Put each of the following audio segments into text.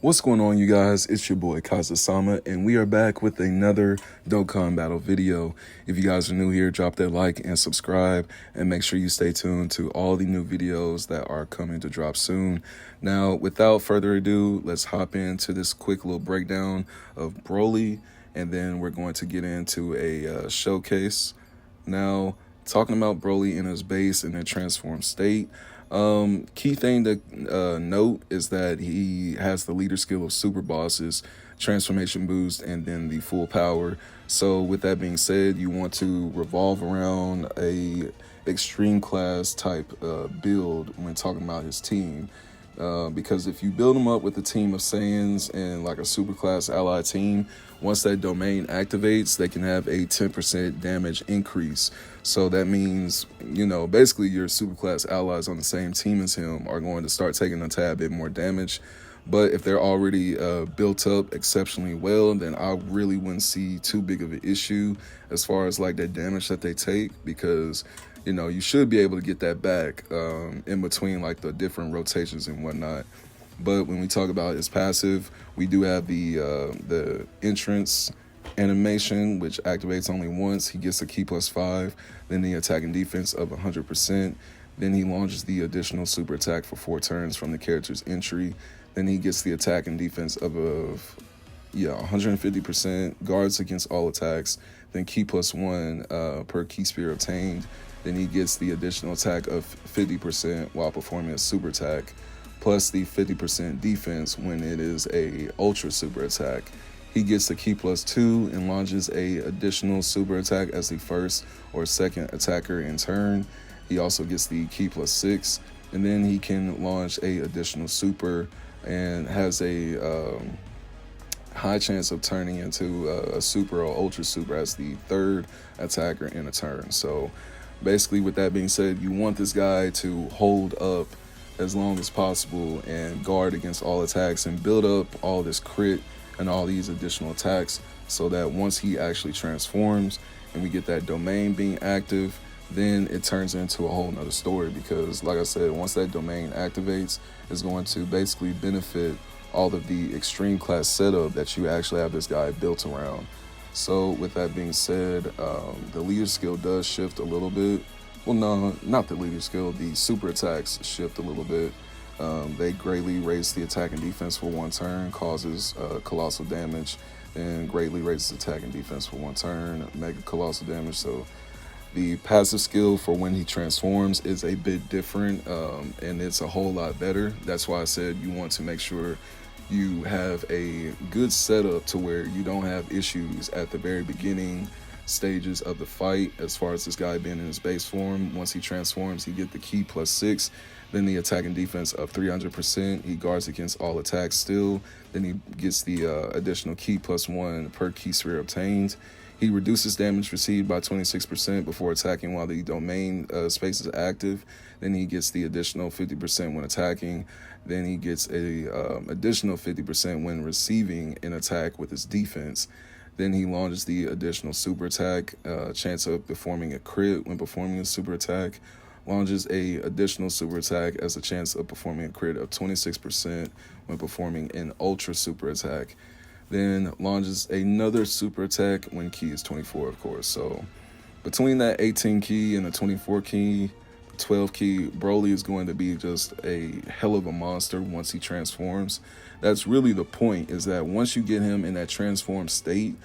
What's going on, you guys? It's your boy Kaiza-Sama, and we are back with another Dokkan battle video. If you guys are new here, drop that like and subscribe, and make sure you stay tuned to all the new videos that are coming to drop soon. Now, without further ado, let's hop into this quick little breakdown of BROLY, and then we're going to get into a showcase. Now, talking about BROLY in his base and their transformed state, key thing to note is that he has the leader skill of super bosses, transformation boost, and then the full power. So with that being said, you want to revolve around a extreme class type build when talking about his team. Because if you build him up with a team of Saiyans and like a super class ally team, once that domain activates, they can have a 10% damage increase. So that means, basically your super class allies on the same team as him are going to start taking a tad bit more damage. But if they're already built up exceptionally well, then I really wouldn't see too big of an issue as far as like that damage that they take, because you should be able to get that back in between like the different rotations and whatnot. But when we talk about his passive, we do have the entrance animation, which activates only once. He gets a key +5, then the attack and defense of 100%. Then he launches the additional super attack for 4 turns from the character's entry. Then he gets the attack and defense of 150%, guards against all attacks, then key +1 per key sphere obtained. Then he gets the additional attack of 50% while performing a super attack, plus the 50% defense when it is a ultra super attack. He gets the key +2 and launches a additional super attack as the first or second attacker in turn. He also gets the key +6, and then he can launch a additional super and has a high chance of turning into a super or ultra super as the third attacker in a turn. So basically, with that being said, you want this guy to hold up as long as possible and guard against all attacks and build up all this crit and all these additional attacks, so that once he actually transforms and we get that domain being active, then it turns into a whole nother story. Because like I said, once that domain activates, it's going to basically benefit all of the extreme class setup that you actually have this guy built around. So with that being said, the leader skill does shift a little bit. Well, no, not the leader skill. The super attacks shift a little bit. They greatly raise the attack and defense for 1 turn, causes colossal damage, and greatly raises attack and defense for 1 turn, mega colossal damage. So the passive skill for when he transforms is a bit different, and it's a whole lot better. That's why I said you want to make sure you have a good setup to where you don't have issues at the very beginning stages of the fight. As far as this guy being in his base form, once he transforms, he get the key +6, then the attack and defense of 300%. He guards against all attacks still. Then he gets the additional key +1 per key sphere obtained. He reduces damage received by 26% before attacking while the domain space is active. Then he gets the additional 50% when attacking. Then he gets a additional 50% when receiving an attack with his defense. Then he launches the additional super attack, chance of performing a crit when performing a super attack. Launches a additional super attack as a chance of performing a crit of 26% when performing an ultra super attack. Then launches another super attack when key is 24, of course. So between that 18 key and the 24 key, 12 key, BROLY is going to be just a hell of a monster once he transforms. That's really the point, is that once you get him in that transformed state,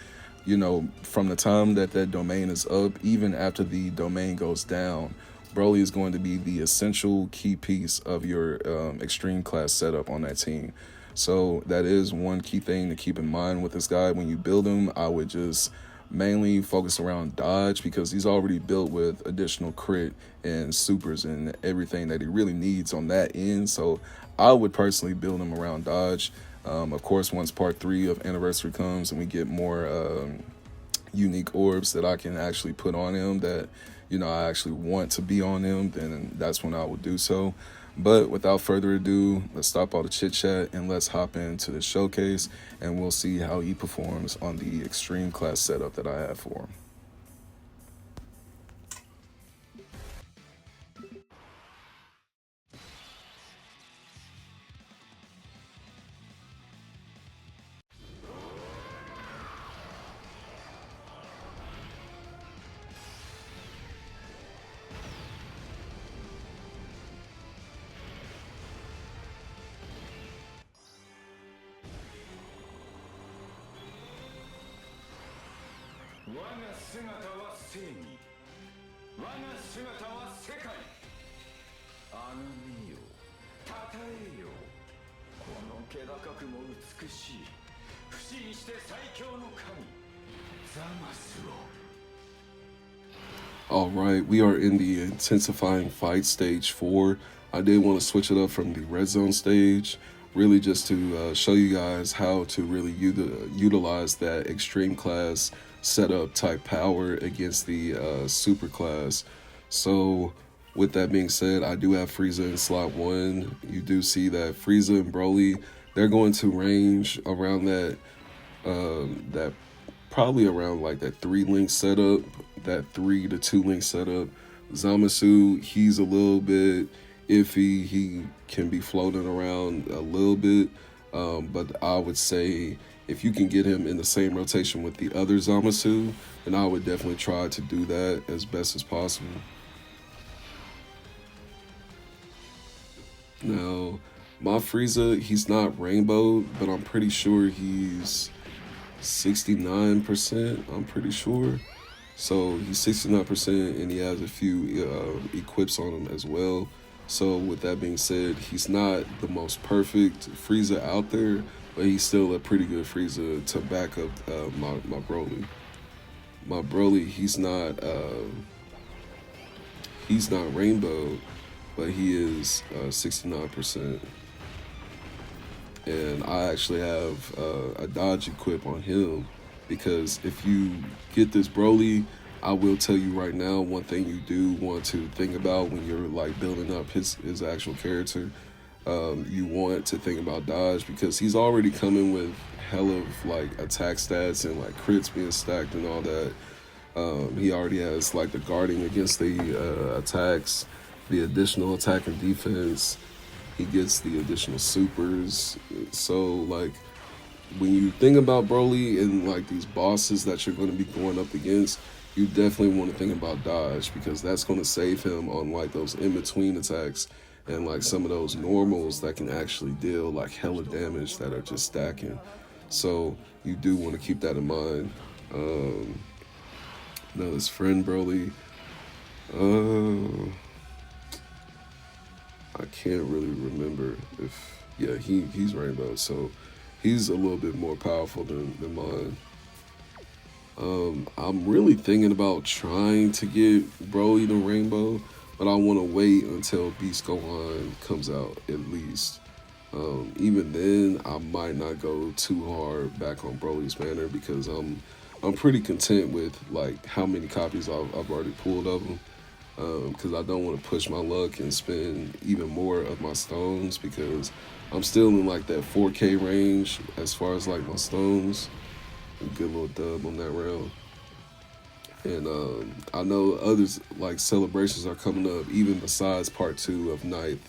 from the time that that domain is up, even after the domain goes down, BROLY is going to be the essential key piece of your extreme class setup on that team. So that is one key thing to keep in mind with this guy. When you build him, I would just mainly focus around dodge, because he's already built with additional crit and supers and everything that he really needs on that end. So I would personally build him around dodge. Of course, once part 3 of Anniversary comes and we get more unique orbs that I can actually put on him, that I actually want to be on him, then that's when I will do so. But without further ado, let's stop all the chit chat and let's hop into the showcase, and we'll see how he performs on the extreme class setup that I have for him. All right, we are in the intensifying fight stage 4. I did want to switch it up from the red zone stage, really just to show you guys how to really utilize that extreme class setup type power against the super class. So with that being said, I do have Frieza in slot 1. You do see that Frieza and Broly, they're going to range around that probably around like that 3-link setup, that 3 to 2-link setup. Zamasu, he's a little bit iffy. He can be floating around a little bit, but I would say if you can get him in the same rotation with the other Zamasu, then I would definitely try to do that as best as possible. Now, my Frieza, he's not rainbow, but I'm pretty sure he's 69%, I'm pretty sure. So he's 69% and he has a few equips on him as well. So with that being said, he's not the most perfect Frieza out there, but he's still a pretty good Frieza to back up my Broly. My Broly, he's not rainbow, but he is 69%. And I actually have a dodge equip on him, because if you get this Broly, I will tell you right now, one thing you do want to think about when you're like building up his actual character, you want to think about dodge, because he's already coming with hell of like attack stats and like crits being stacked and all that. He already has like the guarding against the attacks, the additional attack and defense. He gets the additional supers. So like when you think about Broly and like these bosses that you're going to be going up against, you definitely want to think about dodge, because that's going to save him on like those in-between attacks and like some of those normals that can actually deal like hella damage that are just stacking. So you do want to keep that in mind. Now this friend Broly, I can't really remember if, yeah, he's rainbow, so he's a little bit more powerful than mine. I'm really thinking about trying to get Broly to rainbow, but I want to wait until Beast Gohan comes out at least. Even then, I might not go too hard back on Broly's banner, because I'm pretty content with like how many copies I've already pulled of him. Because I don't want to push my luck and spend even more of my stones, because I'm still in like that 4K range as far as like my stones. Good little dub on that round. And I know others like celebrations are coming up, even besides part 2 of 9th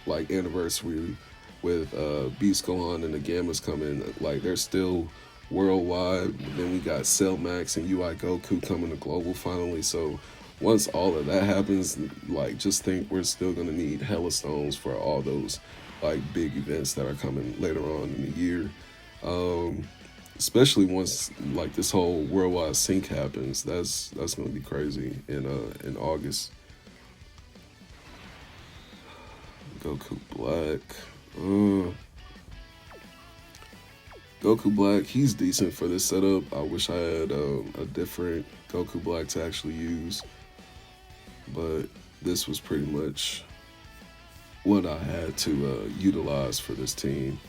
like anniversary with Beast Gohan and the Gammas coming. Like they're still worldwide. Then we got Cell Max and UI Goku coming to global finally. So once all of that happens, like just think we're still gonna need hella stones for all those like big events that are coming later on in the year. Especially once like this whole worldwide sync happens, that's gonna be crazy in August. Goku Black. Goku Black, he's decent for this setup. I wish I had a different Goku Black to actually use, but this was pretty much what I had to utilize for this team.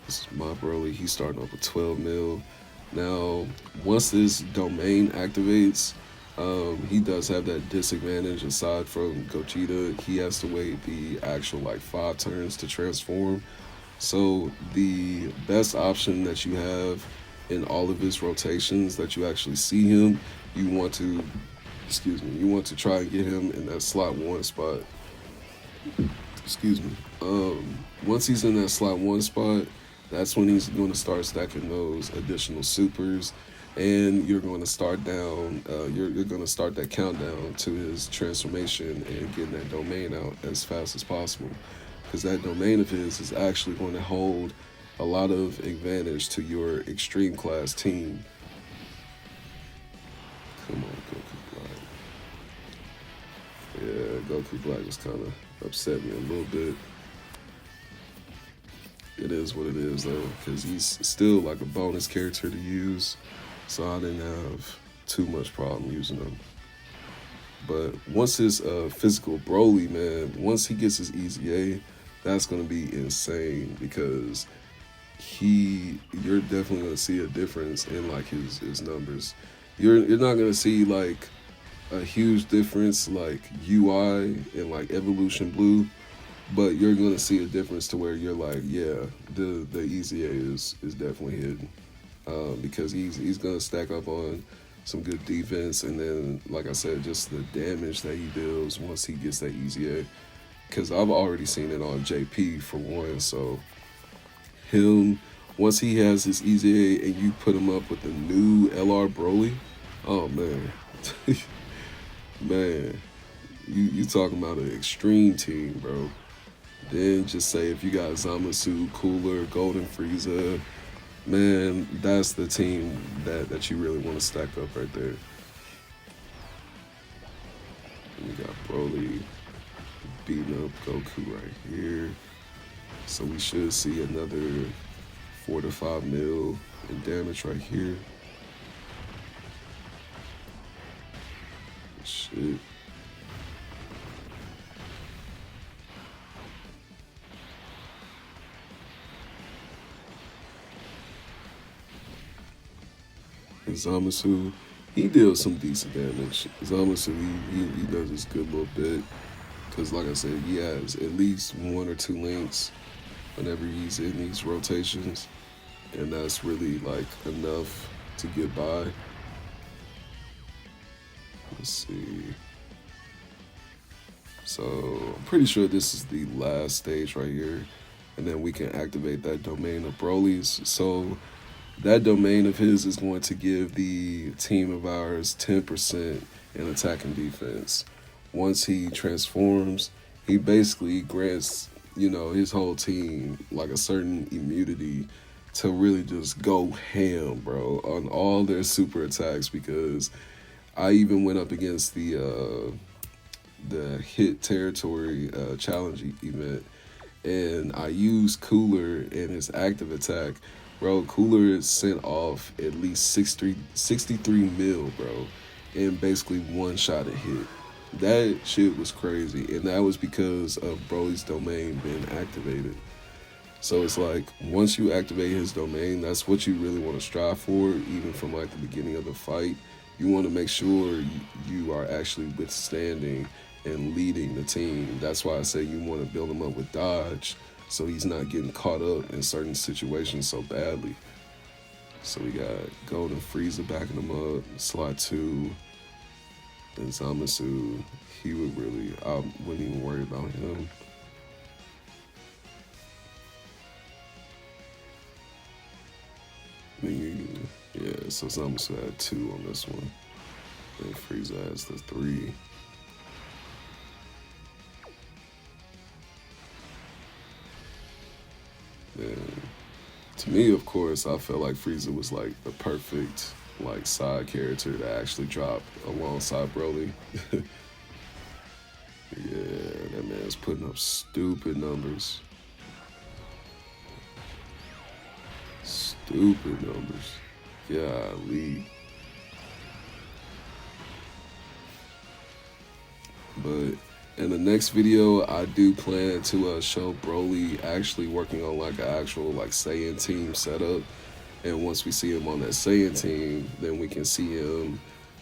This is my Broly. He's starting off with 12 mil. Now, once this domain activates, he does have that disadvantage. Aside from Gogeta, he has to wait the actual like 5 turns to transform. So the best option that you have in all of his rotations that you actually see him, you want to try and get him in that slot 1 spot. Once he's in that slot 1 spot, that's when he's going to start stacking those additional supers, and you're going to start down. You're going to start that countdown to his transformation and getting that domain out as fast as possible, because that domain of his is actually going to hold a lot of advantage to your extreme class team. Come on, Goku Black. Yeah, Goku Black was kind of upset me a little bit. It is what it is, though, because he's still like a bonus character to use, so I didn't have too much problem using him. But once his physical Broly, man, once he gets his Easy A, that's going to be insane, because you're definitely going to see a difference in like his numbers. You're not going to see like a huge difference like UI and like Evolution Blue, but you're going to see a difference to where you're like, yeah, the Easy A is definitely hidden, because he's going to stack up on some good defense, and then, like I said, just the damage that he deals once he gets that Easy A. Because I've already seen it on JP for one, so him, once he has his Easy A and you put him up with the new LR Broly, oh man. Man, you talking about an extreme team, bro. Then just say if you got Zamasu, Cooler, Golden Frieza, man, that's the team that you really want to stack up right there. And we got Broly beating up Goku right here. So we should see another 4 to 5 mil in damage right here. Shit. And Zamasu, he deals some decent damage. Zamasu, he does his good little bit. Because like I said, he has at least 1 or 2 links whenever he's in these rotations. And that's really like enough to get by. Let's see. So I'm pretty sure this is the last stage right here. And then we can activate that domain of Broly's. So that domain of his is going to give the team of ours 10% in attack and defense. Once he transforms, he basically grants, his whole team like a certain immunity to really just go ham, bro, on all their super attacks, because I even went up against the hit territory challenge event, and I used Cooler in his active attack. Bro, Cooler sent off at least 63 mil, bro, and basically one shot a hit. That shit was crazy, and that was because of Broly's domain being activated. So it's like, once you activate his domain, that's what you really want to strive for, even from like the beginning of the fight. You want to make sure you are actually withstanding and leading the team. That's why I say you want to build him up with dodge, so he's not getting caught up in certain situations so badly. So we got Golden Frieza backing him up, slot 2, and Zamasu, I wouldn't even worry about him. Yeah, so Zamasu had 2 on this one, and Frieza has the 3. And to me, of course, I felt like Frieza was like the perfect like side character to actually drop alongside Broly. Yeah, that man's putting up stupid numbers. Stupid numbers. Golly. But in the next video, I do plan to show Broly actually working on like an actual like Saiyan team setup. And once we see him on that Saiyan team, then we can see him,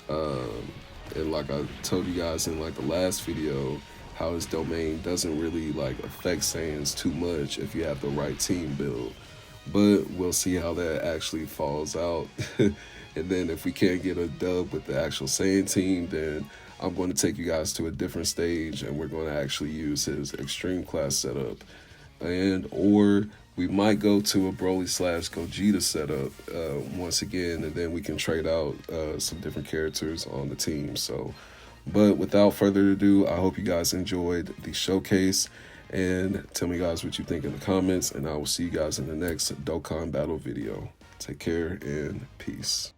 and like I told you guys in like the last video, how his domain doesn't really like affect Saiyans too much if you have the right team build. But we'll see how that actually falls out. And then if we can't get a dub with the actual Saiyan team, then I'm going to take you guys to a different stage, and we're going to actually use his extreme class setup. Or we might go to a Broly / Gogeta setup once again, and then we can trade out some different characters on the team. So, but without further ado, I hope you guys enjoyed the showcase, and tell me guys what you think in the comments, and I will see you guys in the next Dokkan battle video. Take care and peace.